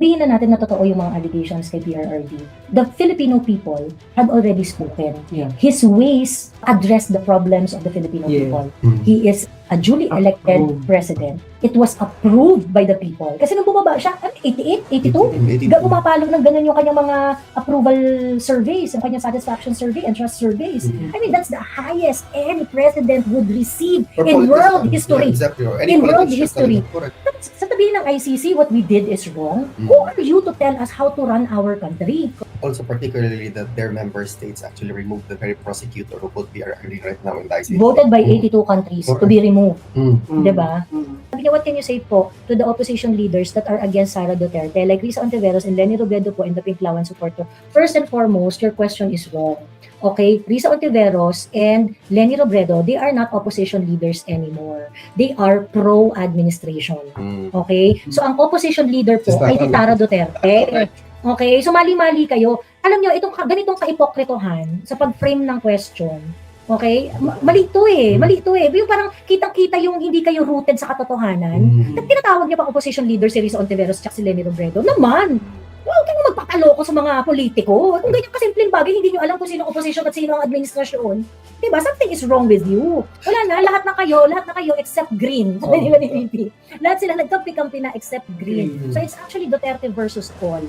Sabihin na natin na totoo yung mga allegations kay PRRD. The Filipino people had already spoken. Yeah. His ways address the problems of the Filipino Yeah. people. He is a duly elected Approved. president. It was approved by the people. Kasi nung bumaba siya, 88, 82, pumapalo ng ganun yung kanyang mga approval surveys, yung kanyang satisfaction survey and trust surveys. I mean, that's the highest any president would receive in world history. Exactly. Or In world politician history. talaga. Correct. Sa tabi ng ICC, what we did is wrong. Who are you to tell us how to run our country? Also, particularly that their member states actually removed the very prosecutor who could be already right now in the ICC. Voted by 82 countries to be removed. Diba? Mm. Sabi niya, what can you say po to the opposition leaders that are against Sara Duterte, like Risa Ontiveros and Leni Robredo po and the Pinklawan supporter? First and foremost, your question is wrong. Okay, Risa Ontiveros and Leni Robredo, they are not opposition leaders anymore. They are pro-administration. Okay? So, ang opposition leader po ay si Sara Duterte. Okay? So, mali-mali kayo. Alam nyo, itong ganitong ka-ipokritohan sa pag-frame ng question, okay? Mali ito eh. Mali ito eh. Yung parang kitang-kita yung hindi kayo rooted sa katotohanan. At tinatawag niya pang opposition leader si Risa Ontiveros at si Leni Robredo. Naman! Huwag kang magpapaloko sa mga politiko. Kung ganyan kasimpleng bagay, hindi nyo alam kung sino opposition at sino ang administrasyon. Diba? Something is wrong with you. Wala na, lahat na kayo except green. Sabi nila ni VP. Lahat sila nagkampi-kampi na except green. So it's actually Duterte versus Paul.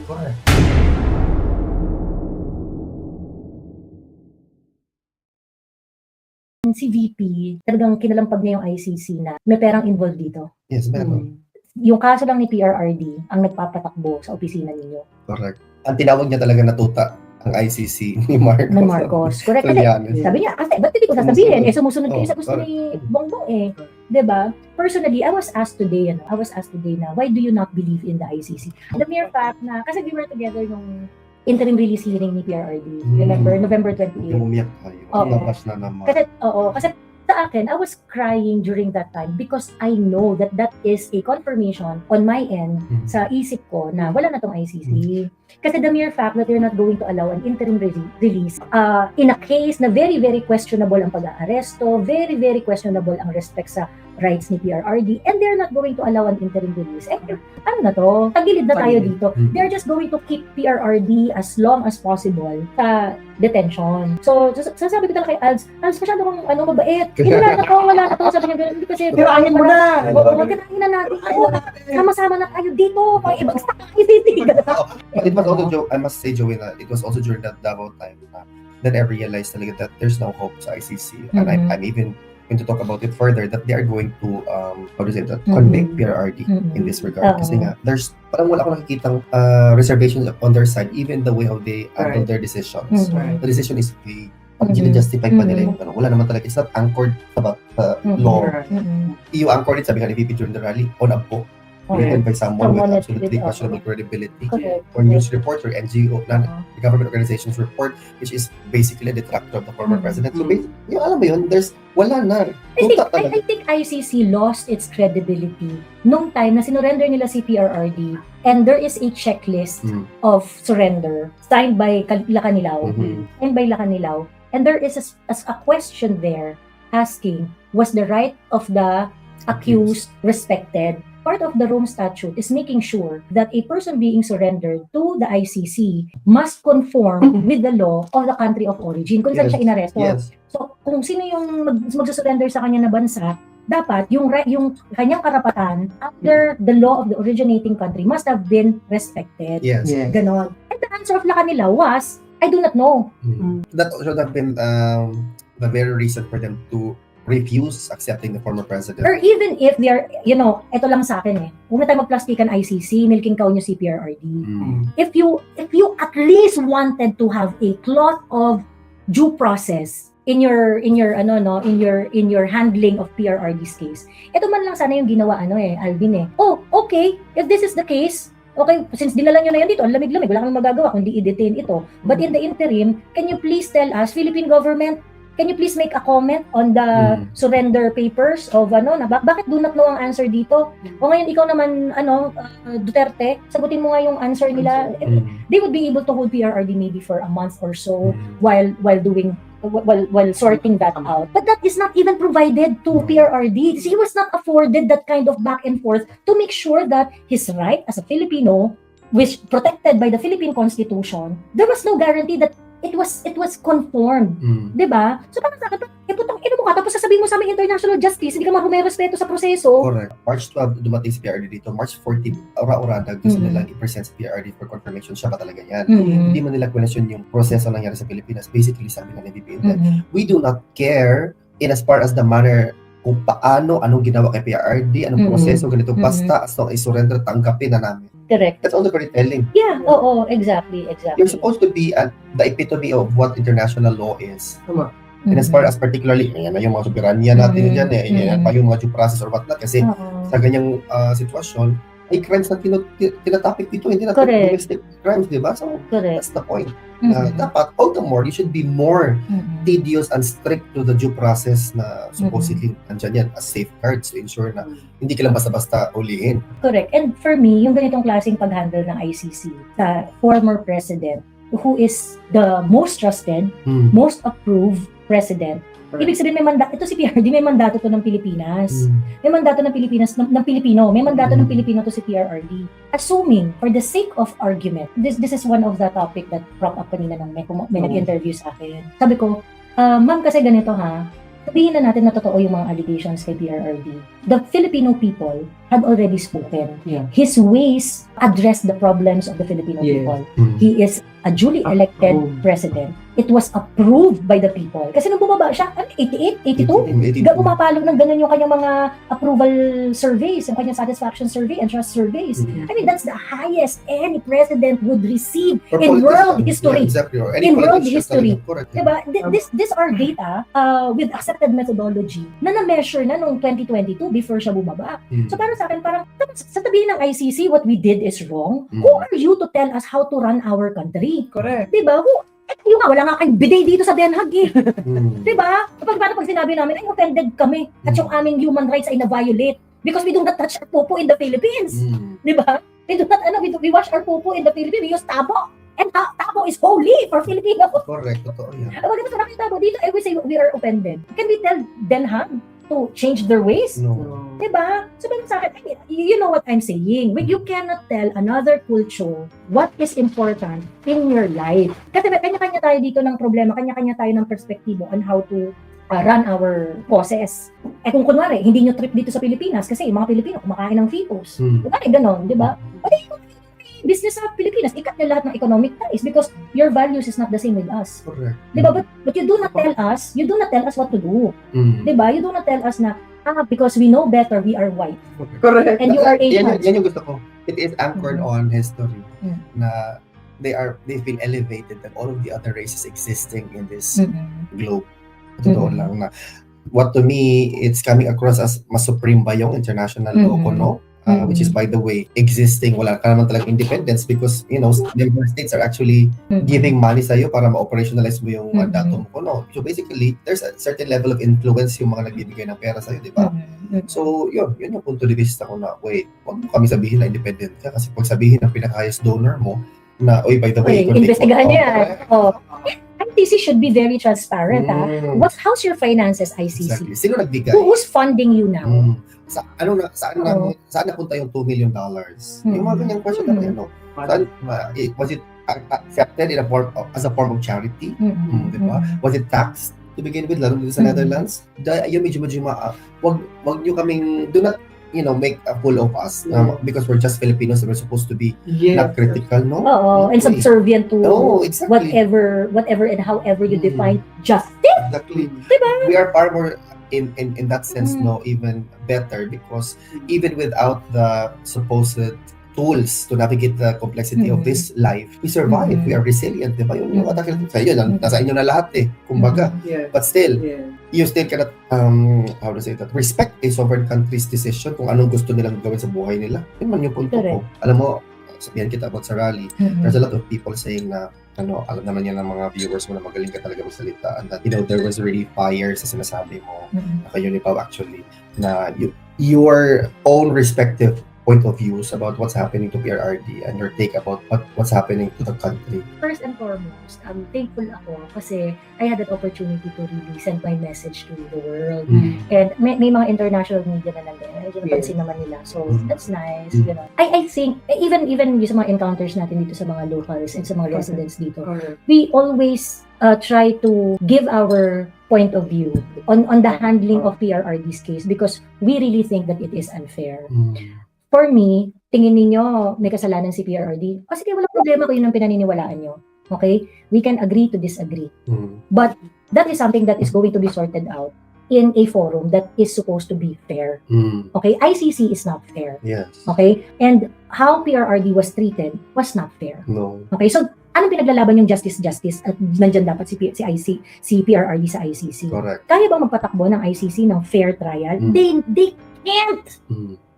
Si VP, talagang kinalampag niya yung ICC na may perang involved dito. Yes, meron. Yung kaso lang ni PRRD ang nagpapatakbo sa opisina ninyo. Correct. Ang tinawag niya talaga na tuta ang ICC ni Marcos. Ng Marcos. Correct. Kasi sabi niya, kasi ba't hindi ko sasabihin? Sumusunod kayo sa gusto ni Bongbong eh. Diba? Personally, I was asked today na, why do you not believe in the ICC? The mere fact na, kasi we were together nung interim release hearing ni PRRD. Remember? November 28. Umiyak tayo. Labas na naman. Kasi sa akin, I was crying during that time because I know that that is a confirmation on my end sa isip ko na wala na tong ICC. Kasi the mere fact that they're not going to allow an interim release in a case na very, very questionable ang pag-aaresto, very, very questionable ang respect sa rights ni PRRD, and they're not going to allow an interim release. Ano na to? Tagilid na tayo dito. They're just going to keep PRRD as long as possible sa detention. So, sasabi ko talaga kay Alz, masyado kong mabait. Wala na to. Sabi niya, hindi kasi... Kirahin mo na! Magkanahin na natin. Sama-sama na tayo dito. Ibang stock tayo dito. It was also, I must say, Joanna, it was also during that Davao time that I realized talaga that there's no hope sa ICC. And I'm even going to talk about it further, that they are going to, convict PRRD in this regard. Kasi nga, parang wala akong nakikitang reservations on their side, even the way how they handle their decisions. The decision is vague. Pag justify pa nila yung wala naman talaga, it's not anchored sa law. You anchored it, sabi nga ni VP during the rally, on a book written by someone with absolutely questionable credibility, or news report, or NGO, non-government organizations report, which is basically a detractor of the former president. So basically, alam mo yun, wala na. I think ICC lost its credibility nung time na sinurrender nila si PRRD, and there is a checklist of surrender signed by Lacanilao, and there is a question there asking, was the right of the accused respected? Part of the Rome Statute is making sure that a person being surrendered to the ICC must conform with the law of the country of origin kung saan siya inaresto. So, kung sino yung magsusurrender sa kanya na bansa, dapat yung kanyang karapatan under the law of the originating country must have been respected. Ganon. And the answer of Lacanilao was, I do not know. That should have been the very reason for them to refuse accepting the former president. Or even if they are, ito lang sa akin huwag na tayo magplastikan ICC, milking cow nyo si PRRD. If you at least wanted to have a cloth of due process in your handling of PRRD's case, ito man lang sana yung ginawa Alvin Oh, okay, if this is the case, okay, since dinala nyo na yan dito, ang lamig-lamig, wala kang magagawa kundi i-detain ito. But in the interim, can you please tell us, Philippine government, can you please make a comment on the surrender papers of bakit do not know ang answer dito? O ngayon ikaw naman Duterte, sagutin mo nga yung answer nila. They would be able to hold PRRD maybe for a month or so while sorting that out. But that is not even provided to PRRD. He was not afforded that kind of back and forth to make sure that his right as a Filipino which protected by the Philippine Constitution, there was no guarantee that it was conformed. Mm. 'Di ba? So parang sa akin, putang ina mo ka, tapos sasabihin mo sa aming international justice, hindi ka marumerespeto sa proseso. Correct. March 12, dumating si PRD dito. March 14, ura-urada, gusto Mhm. nilang i-present si PRD for confirmation. Siya ba talaga yan? Mhm. Hindi man nila question yung proseso nangyari sa Pilipinas. Basically, sabi ng NBP, Mhm. we do not care in as far as the manner kung paano, anong ginawa kay PRD, anong Mhm. proseso, ganito. Mhm. Basta as long as surrender, tanggapin na namin. Correct. That's all the correct telling. Yeah, oo, exactly. You're supposed to be the epitome of what international law is. Tama. And as far as particularly, ayan na yung mga soberanya natin Mhm. dyan eh, ayan pa yung mga due process or whatnot. Kasi Oo. sa ganyang sitwasyon, ay crimes na tinatapik dito, hindi na Correct. domestic crimes, di ba? So, Correct. that's the point. Na Mhm. dapat, all the more, you should be more Mhm. tedious and strict to the due process na supposedly nandyan yan as safeguards to ensure na hindi ka lang basta-basta ulihin. Correct. And for me, yung ganitong klaseng pag-handle ng ICC sa former president who is the most trusted, Hmm. most approved president. Ibig sabihin, may mandato, ito si PRD, may mandato to ng Pilipinas. Hmm. May mandato ng Pilipinas, ng Pilipino, may mandato ng Mm. Pilipino to si PRRD. Assuming, for the sake of argument, this is one of the topic that prop up kanina nung may Oo. nag-interview sa akin. Sabi ko, ma'am, kasi ganito ha, sabihin na natin na totoo yung mga allegations kay PRRD. The Filipino people had already spoken. Yeah. His ways address the problems of the Filipino Yes. people. Hmm. He is a duly elected Approved. president. It was approved by the people. Kasi nung bumaba siya, 88, 82, pumapalo ng ganun yung kanyang mga approval surveys, yung kanyang satisfaction survey and trust surveys. Mhm. I mean, that's the highest any president would receive For in world politicians, history. yeah, exactly. Or any In world politician history. talaga, correct. Diba? This are data with accepted methodology na na-measure na noong 2022 before siya bumaba. Hmm. So para sa akin, parang sa tabi ng ICC, what we did is wrong. Mm. Who are you to tell us how to run our country? Correct. Diba? Yung nga, wala nga kayong bidet dito sa Den Haag eh. Hmm. Diba? Pag sinabi namin, ay offended kami at yung aming human rights ay na-violate because we do not touch our popo in the Philippines. Hmm. Diba? We do not, we wash our popo in the Philippines, we use tabo. And tabo is holy for Filipino. Correct, totoo yan. Wag ito sa tabo dito, we say we are offended. Can we tell Den Haag to change their ways? No. Diba? So, sa akin, I mean, you know what I'm saying. You cannot tell another culture what is important in your life. Kasi kanya-kanya tayo dito ng problema, kanya-kanya tayo ng perspektibo on how to run our process. Eh kung kunwari, hindi nyo trip dito sa Pilipinas kasi yung mga Pilipino kumakain ng fetus. Hmm. Kunwari, ganon, di ba? Pati yung business sa Pilipinas, ikat nyo lahat ng economic ties because your values is not the same with us. Correct. Di ba? But you do not tell us what to do. Hmm. Di ba? You do not tell us na, because we know better, we are white. Correct. And you are Yan Asian. yung gusto ko. It is anchored Mhm. on history Mm. na they've been elevated than all of the other races existing in this globe. Totoo Mhm. lang na what to me, it's coming across as mas supreme ba yung international law ko, Mhm. no? Which is, by the way, existing. Wala ka naman talagang independence because, member states are actually giving money sa'yo para ma-operationalize mo yung Mhm. mandato mo. No? So basically, there's a certain level of influence yung mga nagbibigay ng pera sa'yo, di ba? So, yun yung punto de vista ko na, wait, huwag mo kami sabihin na independent ka kasi pag sabihin ng pinaka-highest donor mo na, by the way, Investigahan niya. Oh. ICC should be very transparent, ha? Mm. How's your finances, ICC? Exactly. Sino nagbigay? Who's funding you now? Mm. Saan Oo. napunta yung $2 million? Yung mga ganyang question Mm. natin, no? Saan, was it accepted in a form as a form of charity? Di ba? Was it taxed to begin with, lalo dito sa Mhm. Netherlands? Yun medyo wag nyo kaming, do not, make a fool of us because we're just Filipinos and we're supposed to be not critical, no? Oo, and Okay. subservient to No, exactly. whatever and however you Mm. define justice. Exactly. Diba? We are far more in that sense, Mm. no, even better because even without the supposed tools to navigate the complexity of Mhm. this life, we survive. Mhm. We are resilient, di ba? Yun yung Mhm. atakil sa inyo, nasa inyo na lahat eh, kumbaga. Yeah. But still, Yeah. you still cannot, how to say that, respect a sovereign country's decision kung anong gusto nilang gawin sa buhay nila. Yun man yung punto ko. Alam mo, sabihan kita about sa rally, there's a lot of people saying na, alam naman yan ng mga viewers mo na magaling ka talaga magsalita and that, there was really fire sa sinasabi mo, Mhm. naka-Unipaw actually, na your own respective point of views about what's happening to PRRD and your take about what's happening to the country. First and foremost, I'm thankful ako kasi I had that opportunity to really send my message to the world. And may mga international media na nandun. Napansin naman nila. So, that's nice. You know. I think, even yung sa mga encounters natin dito sa mga locals and sa mga residents dito, we always try to give our point of view on the handling of PRRD's case because we really think that it is unfair. For me, tingin ninyo may kasalanan si PRRD. O sige, walang problema kung yun ang pinaniniwalaan nyo. Okay? We can agree to disagree. But that is something that is going to be sorted out in a forum that is supposed to be fair. Okay? ICC is not fair. Yes. Okay? And how PRRD was treated was not fair. No. Okay? So, anong pinaglalaban yung justice at nandyan dapat si PRRD sa ICC? Correct. Kaya bang magpatakbo ng ICC ng fair trial? They can't!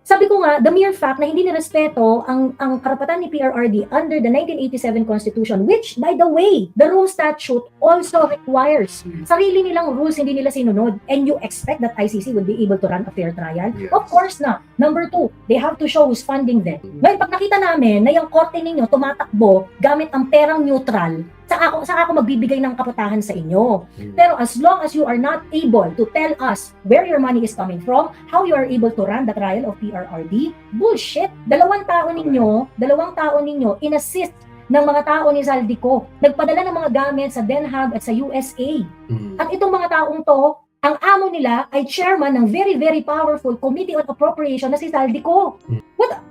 Sabi ko nga, the mere fact na hindi nirespeto ang karapatan ni PRRD under the 1987 Constitution, which, by the way, the Rome Statute also requires sarili nilang rules, hindi nila sinunod, and you expect that ICC would be able to run a fair trial? Yes. Of course not. Number 2, they have to show who's funding them. Ngayon, pag nakita namin na yung korte ninyo tumatakbo gamit ang perang neutral, saka ako magbibigay ng kapatahan sa inyo. Pero as long as you are not able to tell us where your money is coming from, how you are able to run the trial of PRRD, bullshit. Dalawang tao ninyo in-assist ng mga tao ni Zaldico. Nagpadala ng mga gamit sa Den Haag at sa USA. At itong mga taong to, ang amo nila ay chairman ng very, very powerful Committee on Appropriation na si Zaldico.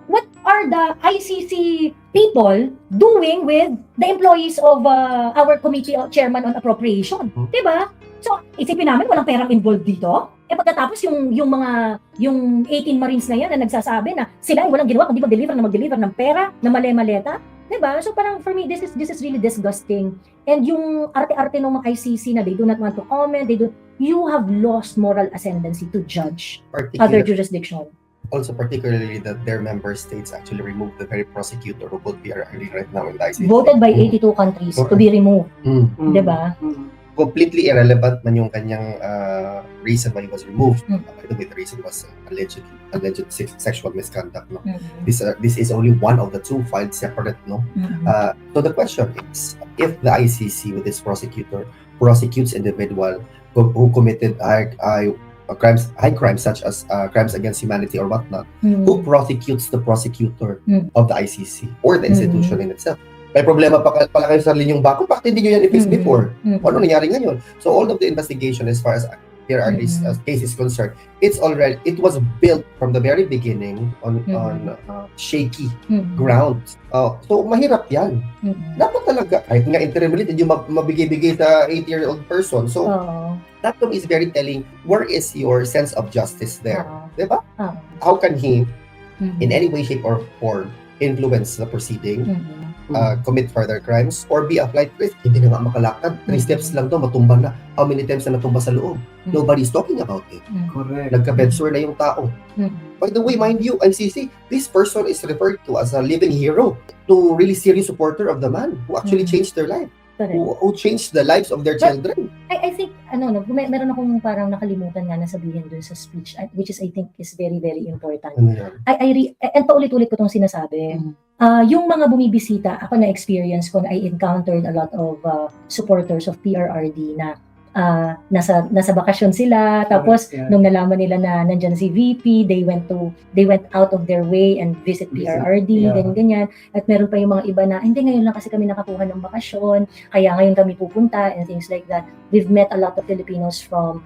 What are the ICC people doing with the employees of our Committee of Chairman on Appropriation? Diba? So, isipin namin walang perang involved dito. Pagkatapos yung 18 Marines na yan na nagsasabi na sila ay walang ginawa kundi mag-deliver ng pera na male-maleta. Diba? So parang for me, this is really disgusting. And yung arte-arte ng mga ICC na they do not want to comment, you have lost moral ascendancy to judge other jurisdiction. Also, particularly that their member states actually removed the very prosecutor who put PRRD right now in the ICC. Voted by 82 countries to be removed. Diba? Completely irrelevant man yung kanyang reason why he was removed. By the way, the reason was alleged sexual misconduct. No? This is only one of the two filed separate. No. So the question is, if the ICC with this prosecutor prosecutes individual who committed high crimes such as crimes against humanity or whatnot, who prosecutes the prosecutor of the ICC or the institution in itself? May problema pala kayo sa linyong bako, bakit hindi nyo yan i-fix before? Ano nangyari ngayon? So all of the investigation as far as PRRD's case is concerned, it was built from the very beginning on shaky grounds. So mahirap yan. Dapat talaga, kahit nga interim relief, hindi mabigay-bigay sa 80-year-old person. So that to me is very telling, where is your sense of justice there? Diba? How can he, in any way, shape, or form, influence the proceeding, commit further crimes, or be a flight risk? Hindi na nga makalakad. 3 steps lang daw, matumba na. How many times na natumba sa loob? Nobody's talking about it. Correct. Nagka-bedsore na yung tao. By the way, mind you, ICC, this person is referred to as a living hero, to really serious supporter of the man who actually changed their life. Who changed the lives of their children. I think, meron akong parang nakalimutan nga na sabihin dun sa speech, which is I think is very, very important. And paulit-ulit ko itong sinasabi. Yung mga bumibisita, ako na-experience ko na I encountered a lot of supporters of PRRD na nasa bakasyon sila, tapos nung nalaman nila na nandyan si VP, they went out of their way and visit PRRD, ganyan. At meron pa yung mga iba na, hindi, ngayon lang kasi kami nakakuha ng bakasyon, kaya ngayon kami pupunta, and things like that. We've met a lot of Filipinos from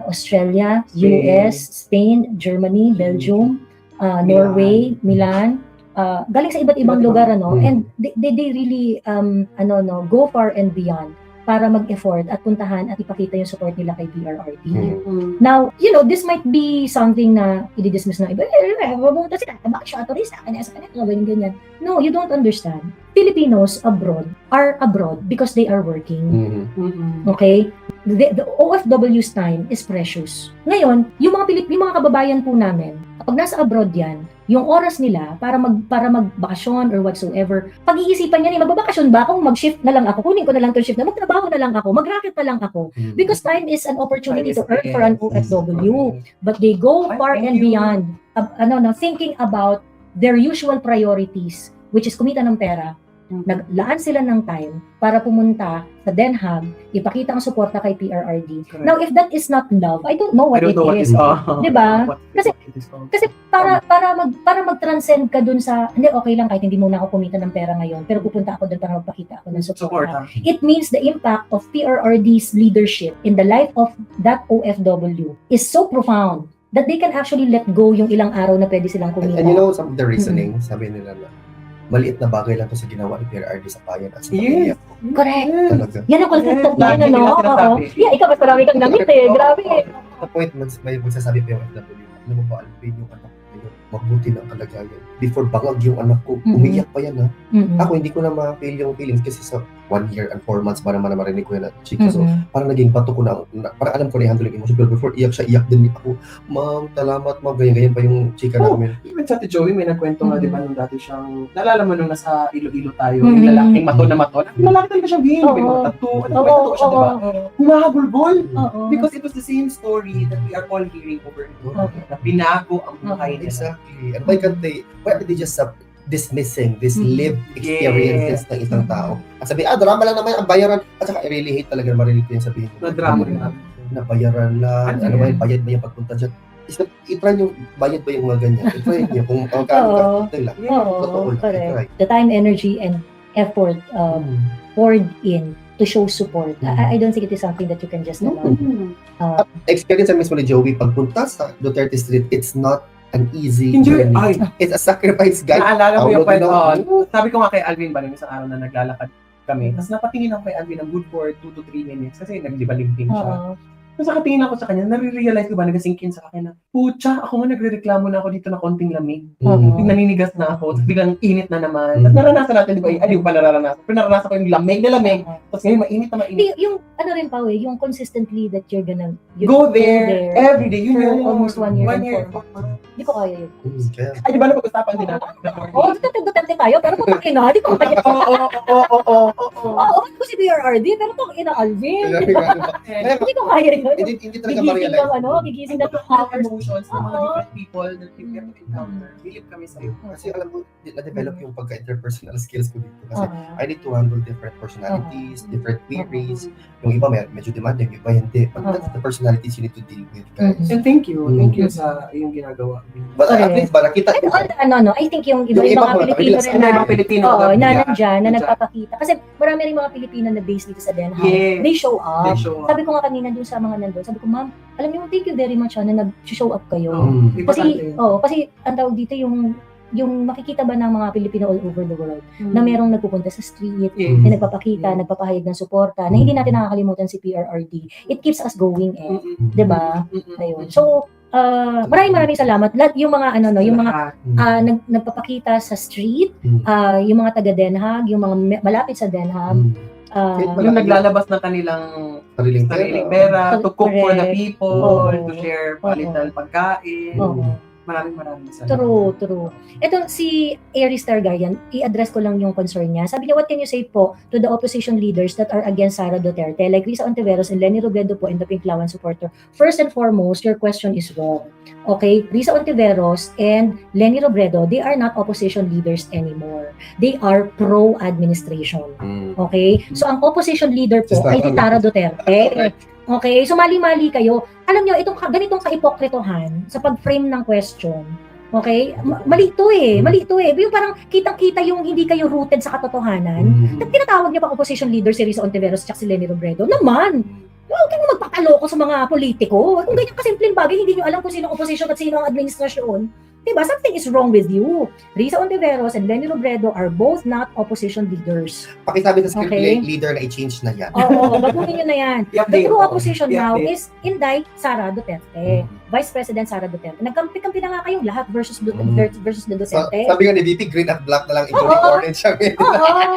Australia, US, Spain, Germany, Belgium, Norway, Milan, galing sa iba't ibang lugar, and they really go far and beyond para mag-effort at puntahan at ipakita yung support nila kay PRRD. Now, this might be something na i-dismiss ng iba, mabuta sila, bakit siya atorista, ganyan. No, you don't understand. Filipinos abroad are abroad because they are working. Okay? The OFW's time is precious. Ngayon, yung mga kababayan po namin, kapag nasa abroad yan, yung oras nila para magbakasyon or whatsoever, pag-iisipan niya, magbabakasyon ba ako, mag-shift na lang ako, kunin ko na lang to shift na, magtrabaho na lang ako, mag-racket na lang ako. Because time is an opportunity to earn for an OFW. But they go far and beyond, thinking about their usual priorities, which is kumita ng pera, naglaan sila ng time para pumunta sa Den Haag, ipakita ang suporta kay PRRD. Correct. Now, if that is not love, I don't know what I don't it know what is. is Diba? what Kasi- it is called. Kasi para mag-transcend ka dun sa, hindi, okay lang kahit hindi muna ako kumita ng pera ngayon, pero pupunta ako dun para magpakita ako ng suporta. It means the impact of PRRD's leadership in the life of that OFW is so profound that they can actually let go yung ilang araw na pwede silang kumita. And you know, some of the reasoning, sabi nila na, maliit na bagay lang to sa ginawa ni PRRD sa bayan at sa pamilya. Correct. Talaga. Yan ang concept Yes, na lagi ano, nila oo. sinasabi. Yeah, ikaw mas marami kang gamit eh. Grabe eh. Sa point, may magsasabi pa yung FW, alam mo ba, Alvin, yung anak ko ngayon, mabuti ng kalagayan. Before bangag yung anak ko, umiyak pa yan ha. Ako, hindi ko na ma-feel yung feelings kasi sa 1 year and 4 months para marinig ko yan at chika. So, parang naging pato ko na, parang alam ko na i-handle yung emotion. Pero before iyak din ako, ma'am, salamat ma'am, ganyan pa yung chika namin. Even sa Ate Joey, may nagkwento nga, di ba, nung dati siyang, naalala mo nung nasa Iloilo tayo, Mhm. yung lalaking mato na mato, lalaki talaga siyang game, may mga tattoo, ano ba, tattoo siya, di ba? Humahabol-bol. Because it was the same story that we are all hearing over and over, Okay. na binago ang buhay nila. Exactly. And why are they just dismissing this lived experiences ng isang tao? At sabi, drama lang naman ang bayaran. At saka, I really hate talaga marinig ko yung sabihin. Na drama rin natin. Na bayaran lang. Ano Ano ba yan? yung bayad ba yung pagpunta dyan? I-try yung bayad ba yung mga ganyan? I-try nyo kung magkano Oo. ka. Lang. Oo, Totoo lang. correct. I-try. The time, energy, and effort poured in to show support. I don't think it is something that you can just Experience mismo ni Joey, pagpunta sa Duterte Street, it's not an easy Hindi, journey. ay, It's a sacrifice, guys. naalala ko yung Download kwento. nyo. Sabi ko nga kay Alvin ba, nung isang araw na naglalakad kami, tapos napatingin ako kay Alvin ng good for 2 to 3 minutes kasi naglibalimping siya. Oo. Tapos nakatingin ako sa kanya, nare-realize ko ba, nag-sink in sa akin na, putya, ako nga nagre-reklamo na ako dito na konting lamig. Oo. Naninigas na ako, tapos biglang init na naman. Mm. Tapos naranasan natin, di ba? Ay, di ko pa nararanasan. Pero naranasan ko yung lamig na lamig. Tapos ngayon, mainit na mainit. Hindi, yung ano rin pa yung consistently that you're gonna Go there, every day. Yun for yung almost 1 year. 1 year. Hindi ko kaya yun. Kaya, Ay, di ba napag-usapan din natin? Oo, Duterte tayo, pero putang ina, di ko kaya. Oo. Oo, ko si PRRD, pero putang ina, Alvin. kaya, Hindi ko kaya yun. hindi talaga Gigising ma-realize. ng gigising na 2 Our hours. emotions ng mga Oo. different people that we get to encounter. Believe kami sa'yo. Kasi alam mo, na-develop yung pagka-interpersonal skills ko dito. Kasi Oo. I need to handle different personalities, different queries. Yung iba medyo demanding, yung iba hindi. But that's the personalities you need to deal with, guys. And thank you. Thank you sa yung ginagawa. But at Correct. least ba, nakita And all the, I think yung iba Yung iba mga ko, Pilipino mabilis. rin Ano na, yung mga Pilipino? oo, na Yeah. nandyan, na Nandyan. nagpapakita. Kasi marami rin mga Pilipino na based dito sa Den Haag. Yeah. They show up. They show up. Sabi ko nga kanina dun sa mga nandun, sabi ko, ma'am, alam niyo, thank you very much na nag-show up kayo. Kasi, kasi ang tawag dito yung makikita ba ng mga Pilipino all over the world na merong nagpupunta sa street, Yeah. na nagpapakita, nagpapahayag ng suporta, na hindi natin nakakalimutan si PRRD. It keeps us going eh. Diba? Ayun. So, maraming salamat. Lahat yung mga yung mga nagpapakita sa street, yung mga taga Den Haag, yung mga malapit sa Den Haag, Yung naglalabas ng kanilang sariling pera, to cook for the Correct. people, Oo. to share Oo. little pagkain. Oo. Maraming salamat. True. Ito si Aries Targaryen, i-address ko lang yung concern niya. Sabi niya, what can you say po to the opposition leaders that are against Sara Duterte, like Risa Ontiveros and Leni Robredo po and the Pinklawan supporter? First and foremost, your question is wrong. Okay? Risa Ontiveros and Leni Robredo, they are not opposition leaders anymore. They are pro-administration. Okay? So, ang opposition leader po ay si Sara Duterte. Okay? So, mali-mali kayo. Alam nyo, ganitong ka-ipokritohan sa pag-frame ng question. Okay? Mali ito eh. Yung parang kitang-kita yung hindi kayo rooted sa katotohanan. At tinatawag niya pa opposition leader si Risa Ontiveros at si Leni Robredo. Naman! Huwag kang magpataloko sa mga politiko. Kung ganyan kasimpleng bagay, hindi nyo alam kung sino ang opposition at sino ang administrasyon. Diba? Something is wrong with you. Risa Ontiveros and Leni Robredo are both not opposition leaders. Pakisabi sa script Okay. leader na i-change na yan. Oo, baguhin nyo na yan. The I-update true ko. opposition now I-update. is Inday Sara Duterte. Vice President Sara Duterte. Nagkampi-kampi na nga kayong lahat versus the Duterte. Sabi nga ni VP, green at black na lang, ito Oo. orange siya. Oo.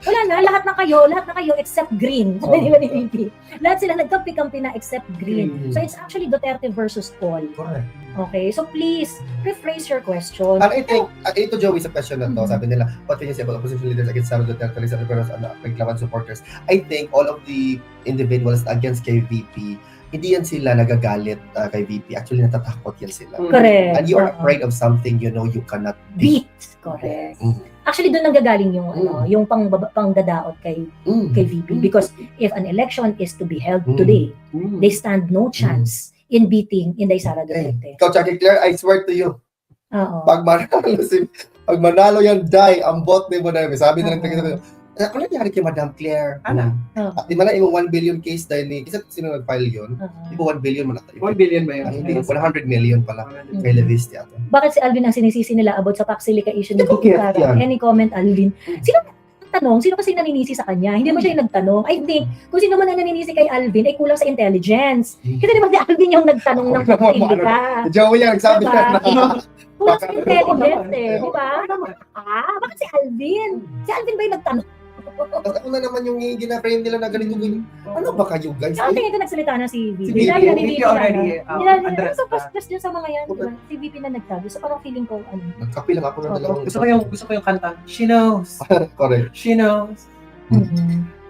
Wala na, lahat na kayo except green. Sabi ni VP. Lahat sila nagkampi-kampi na except green. So it's actually Duterte versus all. Correct. Okay? So please, rephrase your question. I think, ito Joey sa question na to, Mhm. sabi nila, what can you say about opposition leaders against Sara Duterte, Risa Ontiveros, and Pinklawan supporters? I think all of the individuals against kay VP hindi yan sila nagagalit kay VP. Actually, natatakot yan sila. Correct. And you are Oo. afraid of something you know you cannot Beat. Correct. Mm. Actually, doon nanggagaling yung yung pangdadaot kay VP. Because if an election is to be held today, they stand no chance in beating Inday Sara Duterte. Ikaw, Jackie Claire, I swear to you, Oo. pag manalo yan, die, ang bot ni mo na, sabi na lang tayo, ano nangyari kay Madam Claire? Ano? At di man na yung 1 billion case dahil ni, isa sino nag-file yun? Di ba 1 billion mo na tayo? 1 billion ba yun? Hindi, 100 million pala kay Levis yata. Bakit si Alvin ang sinisisi nila about sa Paxilica issue ni Bakit Sara? yan? Any comment, Alvin? Sino tanong? Sino kasi naninisi sa kanya? Hindi mo siya yung nagtanong. I think, kung sino man ang naninisi kay Alvin, ay kulang sa intelligence. Kasi di ba si Alvin yung nagtanong ng Paxilica? Joey yan, sabi Diba? niya na. Kulang sa intelligence eh, di ba? naman? Bakit si Alvin? Si Alvin ba yung nagtanong? Tapos ako na naman yung gina-frame nila na ganito ganyan. Ano ba kayo guys? Saka tingin ko nagsalita na si VP. Si VP, Dahil VP already, address so, na. plus dyan sa mga yan, diba? Si VP na nagsabi. So parang feeling ko, Nagkapi lang ako ng dalawang Gusto ko yung kanta. She knows. Correct. She knows. Mhm.